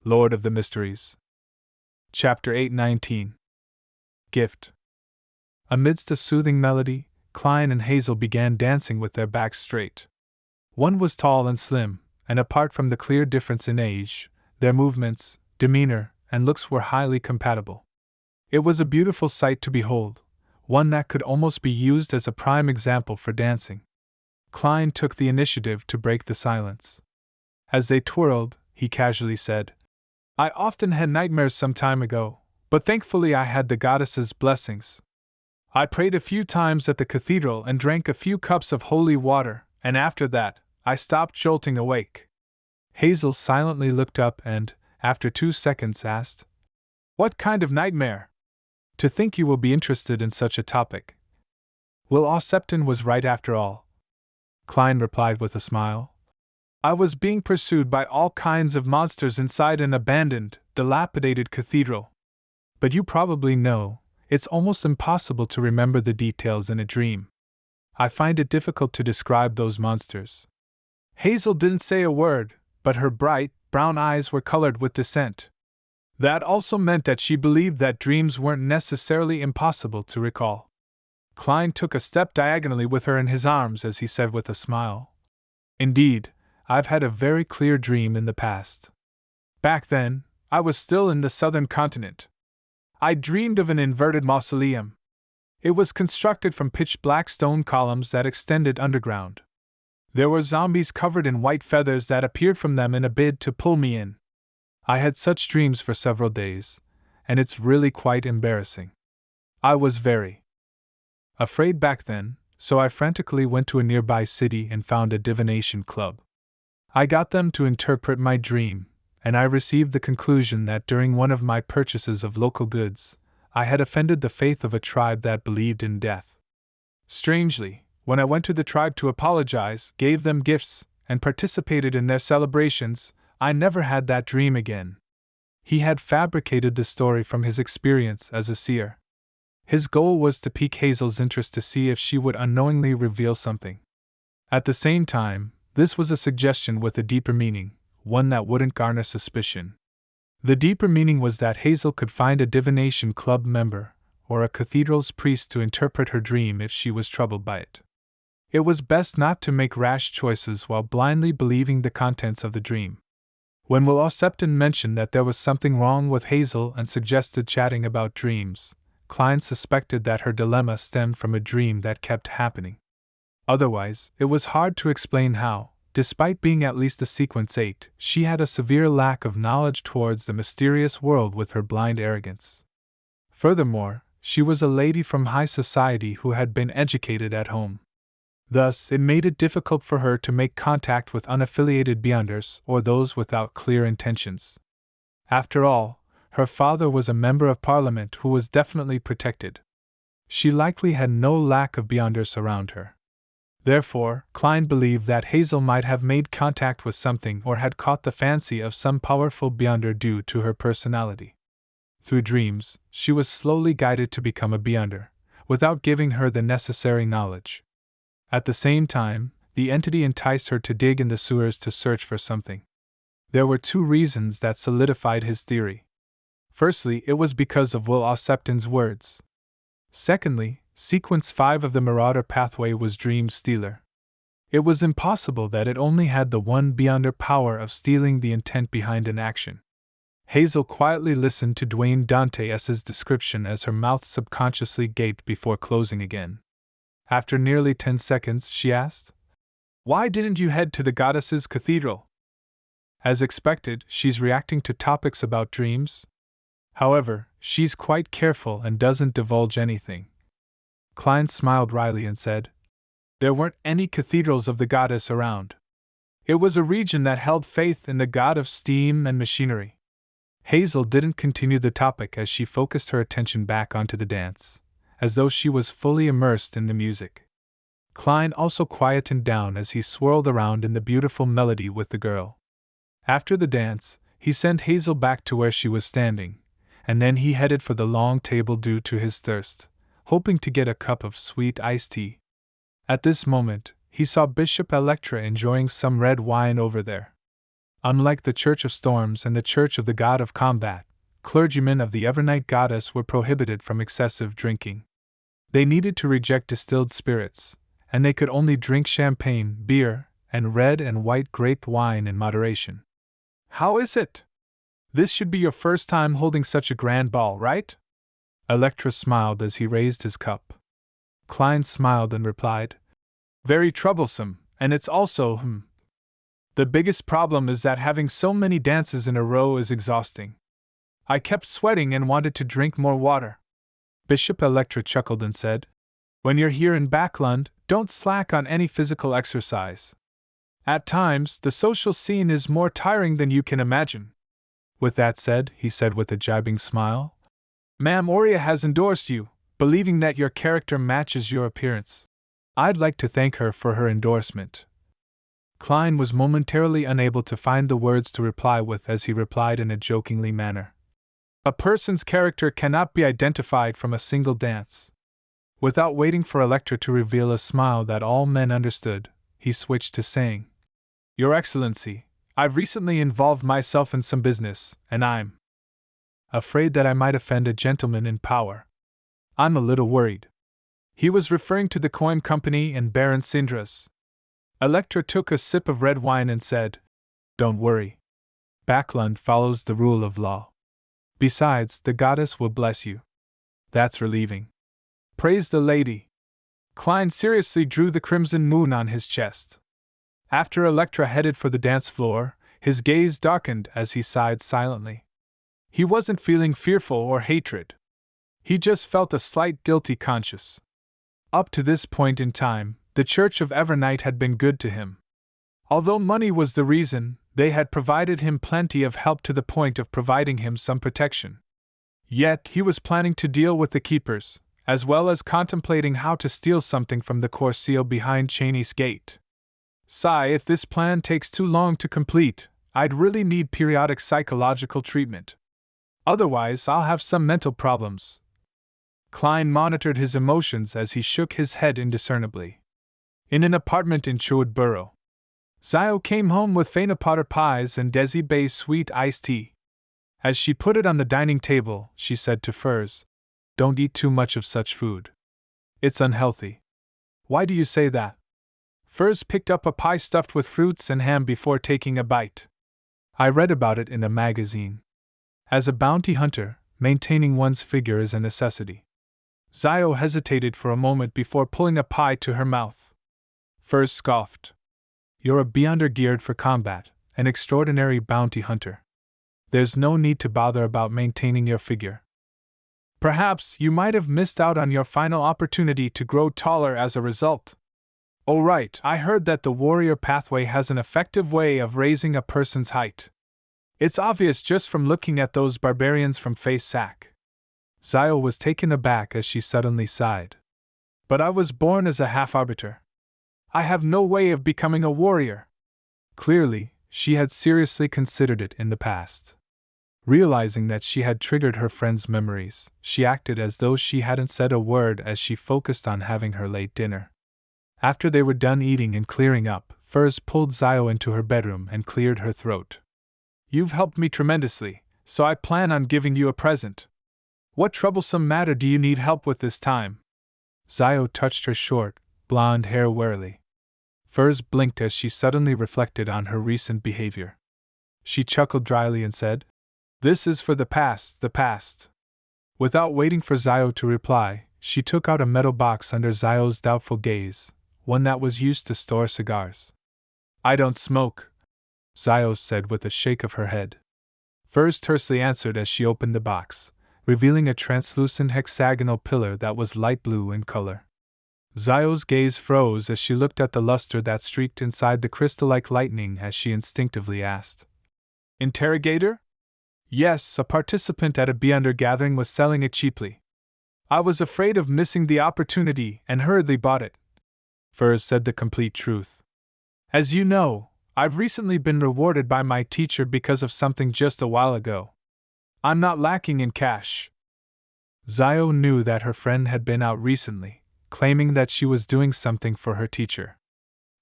Lord of the Mysteries. Chapter 819. Gift. Amidst a soothing melody, Klein and Hazel began dancing with their backs straight. One was tall and slim, and apart from the clear difference in age, their movements, demeanor, and looks were highly compatible. It was a beautiful sight to behold, one that could almost be used as a prime example for dancing. Klein took the initiative to break the silence. As they twirled, he casually said, "I often had nightmares some time ago, but thankfully I had the goddess's blessings. I prayed a few times at the cathedral and drank a few cups of holy water, and after that, I stopped jolting awake." Hazel silently looked up and, after 2 seconds, asked, "What kind of nightmare?" "To think you will be interested in such a topic." Will Aucepton was right after all, Klein replied with a smile. "I was being pursued by all kinds of monsters inside an abandoned, dilapidated cathedral. But you probably know, it's almost impossible to remember the details in a dream. I find it difficult to describe those monsters." Hazel didn't say a word, but her bright, brown eyes were colored with dissent. That also meant that she believed that dreams weren't necessarily impossible to recall. Klein took a step diagonally with her in his arms as he said with a smile, "Indeed, I've had a very clear dream in the past. Back then, I was still in the southern continent. I dreamed of an inverted mausoleum. It was constructed from pitch-black stone columns that extended underground. There were zombies covered in white feathers that appeared from them in a bid to pull me in. I had such dreams for several days, and it's really quite embarrassing. I was very afraid back then, so I frantically went to a nearby city and found a divination club. I got them to interpret my dream, and I received the conclusion that during one of my purchases of local goods, I had offended the faith of a tribe that believed in death. Strangely, when I went to the tribe to apologize, gave them gifts, and participated in their celebrations, I never had that dream again." He had fabricated the story from his experience as a seer. His goal was to pique Hazel's interest to see if she would unknowingly reveal something. At the same time, this was a suggestion with a deeper meaning, one that wouldn't garner suspicion. The deeper meaning was that Hazel could find a divination club member, or a cathedral's priest to interpret her dream if she was troubled by it. It was best not to make rash choices while blindly believing the contents of the dream. When Will Aucepton mentioned that there was something wrong with Hazel and suggested chatting about dreams, Klein suspected that her dilemma stemmed from a dream that kept happening. Otherwise, it was hard to explain how, despite being at least a sequence 8, she had a severe lack of knowledge towards the mysterious world with her blind arrogance. Furthermore, she was a lady from high society who had been educated at home. Thus, it made it difficult for her to make contact with unaffiliated Beyonders or those without clear intentions. After all, her father was a member of Parliament who was definitely protected. She likely had no lack of Beyonders around her. Therefore, Klein believed that Hazel might have made contact with something or had caught the fancy of some powerful Beyonder due to her personality. Through dreams, she was slowly guided to become a Beyonder, without giving her the necessary knowledge. At the same time, the entity enticed her to dig in the sewers to search for something. There were 2 reasons that solidified his theory. Firstly, it was because of Will Aucepton's words. Secondly, Sequence 5 of the Marauder pathway was Dream Stealer. It was impossible that it only had the one Beyonder power of stealing the intent behind an action. Hazel quietly listened to Dwayne Dante's description as her mouth subconsciously gaped before closing again. After nearly 10 seconds, she asked, "Why didn't you head to the goddess's cathedral?" As expected, she's reacting to topics about dreams. However, she's quite careful and doesn't divulge anything. Klein smiled wryly and said, "There weren't any cathedrals of the goddess around. It was a region that held faith in the god of steam and machinery." Hazel didn't continue the topic as she focused her attention back onto the dance, as though she was fully immersed in the music. Klein also quietened down as he swirled around in the beautiful melody with the girl. After the dance, he sent Hazel back to where she was standing, and then he headed for the long table due to his thirst, hoping to get a cup of sweet iced tea. At this moment, he saw Bishop Electra enjoying some red wine over there. Unlike the Church of Storms and the Church of the God of Combat, clergymen of the Evernight Goddess were prohibited from excessive drinking. They needed to reject distilled spirits, and they could only drink champagne, beer, and red and white grape wine in moderation. How is it? This should be your first time holding such a grand ball, right? Electra smiled as he raised his cup. Klein smiled and replied, Very troublesome, and it's also, The biggest problem is that having so many dances in a row is exhausting. I kept sweating and wanted to drink more water. Bishop Electra chuckled and said, When you're here in Backlund, don't slack on any physical exercise. At times, the social scene is more tiring than you can imagine. With that said, he said with a jibing smile, Ma'am Aurea has endorsed you, believing that your character matches your appearance. I'd like to thank her for her endorsement. Klein was momentarily unable to find the words to reply with as he replied in a jokingly manner. A person's character cannot be identified from a single dance. Without waiting for Electra to reveal a smile that all men understood, he switched to saying, Your Excellency, I've recently involved myself in some business, and I'm afraid that I might offend a gentleman in power. I'm a little worried. He was referring to the Coin Company and Baron Sindras. Electra took a sip of red wine and said, Don't worry. Backlund follows the rule of law. Besides, the goddess will bless you. That's relieving. Praise the lady. Klein seriously drew the crimson moon on his chest. After Electra headed for the dance floor, his gaze darkened as he sighed silently. He wasn't feeling fearful or hatred. He just felt a slight guilty conscience. Up to this point in time, the Church of Evernight had been good to him. Although money was the reason, they had provided him plenty of help to the point of providing him some protection. Yet he was planning to deal with the keepers, as well as contemplating how to steal something from the Corcio behind Cheney's gate. Sigh, if this plan takes too long to complete, I'd really need periodic psychological treatment. Otherwise, I'll have some mental problems. Klein monitored his emotions as he shook his head indiscernibly. In an apartment in Chewwood Borough, Zio came home with Fana Potter pies and Desi Bay's sweet iced tea. As she put it on the dining table, she said to Furs, Don't eat too much of such food. It's unhealthy. Why do you say that? Furs picked up a pie stuffed with fruits and ham before taking a bite. I read about it in a magazine. As a bounty hunter, maintaining one's figure is a necessity. Zio hesitated for a moment before pulling a pie to her mouth. Furs scoffed. You're a beyonder geared for combat, an extraordinary bounty hunter. There's no need to bother about maintaining your figure. Perhaps you might have missed out on your final opportunity to grow taller as a result. Oh right, I heard that the warrior pathway has an effective way of raising a person's height. It's obvious just from looking at those barbarians from Face Sack. Zio was taken aback as she suddenly sighed. But I was born as a half-arbiter. I have no way of becoming a warrior. Clearly, she had seriously considered it in the past. Realizing that she had triggered her friend's memories, she acted as though she hadn't said a word as she focused on having her late dinner. After they were done eating and clearing up, Furs pulled Zio into her bedroom and cleared her throat. You've helped me tremendously, so I plan on giving you a present. What troublesome matter do you need help with this time? Zio touched her short, blonde hair warily. Furs blinked as she suddenly reflected on her recent behavior. She chuckled dryly and said, This is for the past, the past. Without waiting for Zio to reply, she took out a metal box under Zio's doubtful gaze, one that was used to store cigars. I don't smoke, Zio said with a shake of her head. Furs tersely answered as she opened the box, revealing a translucent hexagonal pillar that was light blue in color. Zio's gaze froze as she looked at the luster that streaked inside the crystal-like lightning as she instinctively asked, Interrogator? Yes, a participant at a beyonder gathering was selling it cheaply. I was afraid of missing the opportunity and hurriedly bought it. Furs said the complete truth. As you know, I've recently been rewarded by my teacher because of something just a while ago. I'm not lacking in cash. Zio knew that her friend had been out recently, claiming that she was doing something for her teacher.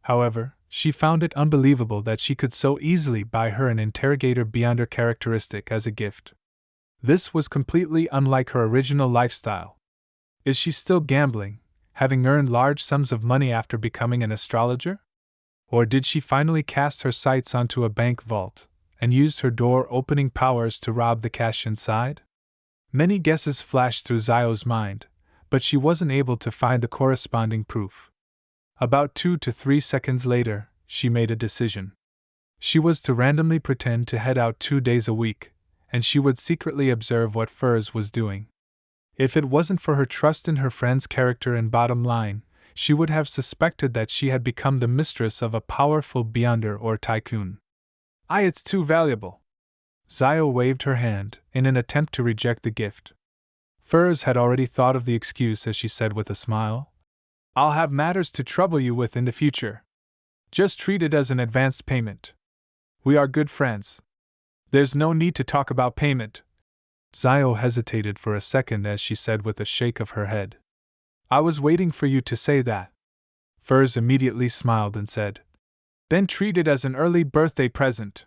However, she found it unbelievable that she could so easily buy her an interrogator beyond her characteristic as a gift. This was completely unlike her original lifestyle. Is she still gambling, having earned large sums of money after becoming an astrologer? Or did she finally cast her sights onto a bank vault, and used her door-opening powers to rob the cash inside? Many guesses flashed through Zio's mind, but she wasn't able to find the corresponding proof. About 2 to 3 seconds later, she made a decision. She was to randomly pretend to head out 2 days a week, and she would secretly observe what Furs was doing. If it wasn't for her trust in her friend's character and bottom line, she would have suspected that she had become the mistress of a powerful beyonder or tycoon. It's too valuable. Zio waved her hand, in an attempt to reject the gift. Furs had already thought of the excuse as she said with a smile, I'll have matters to trouble you with in the future. Just treat it as an advanced payment. We are good friends. There's no need to talk about payment. Zio hesitated for a second as she said with a shake of her head, I was waiting for you to say that. Furs immediately smiled and said, Then treat it as an early birthday present.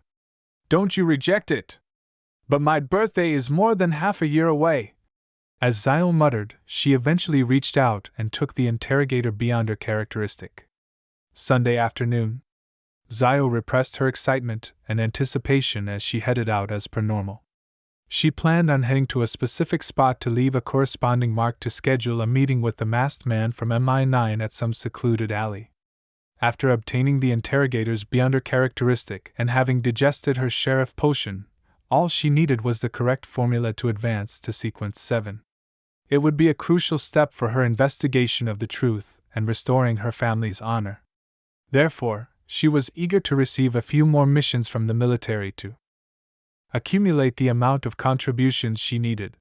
Don't you reject it. But my birthday is more than half a year away. As Zio muttered, she eventually reached out and took the interrogator beyond her characteristic. Sunday afternoon. Zio repressed her excitement and anticipation as she headed out as per normal. She planned on heading to a specific spot to leave a corresponding mark to schedule a meeting with the masked man from MI9 at some secluded alley. After obtaining the interrogator's beyond her characteristic and having digested her sheriff potion, all she needed was the correct formula to advance to sequence 7. It would be a crucial step for her investigation of the truth and restoring her family's honor. Therefore, she was eager to receive a few more missions from the military to accumulate the amount of contributions she needed.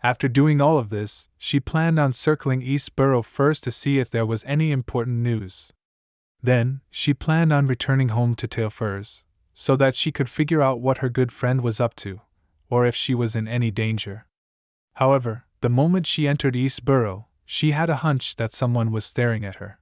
After doing all of this, she planned on circling Eastborough first to see if there was any important news. Then, she planned on returning home to Tail Furs, so that she could figure out what her good friend was up to, or if she was in any danger. However, the moment she entered Eastborough, she had a hunch that someone was staring at her.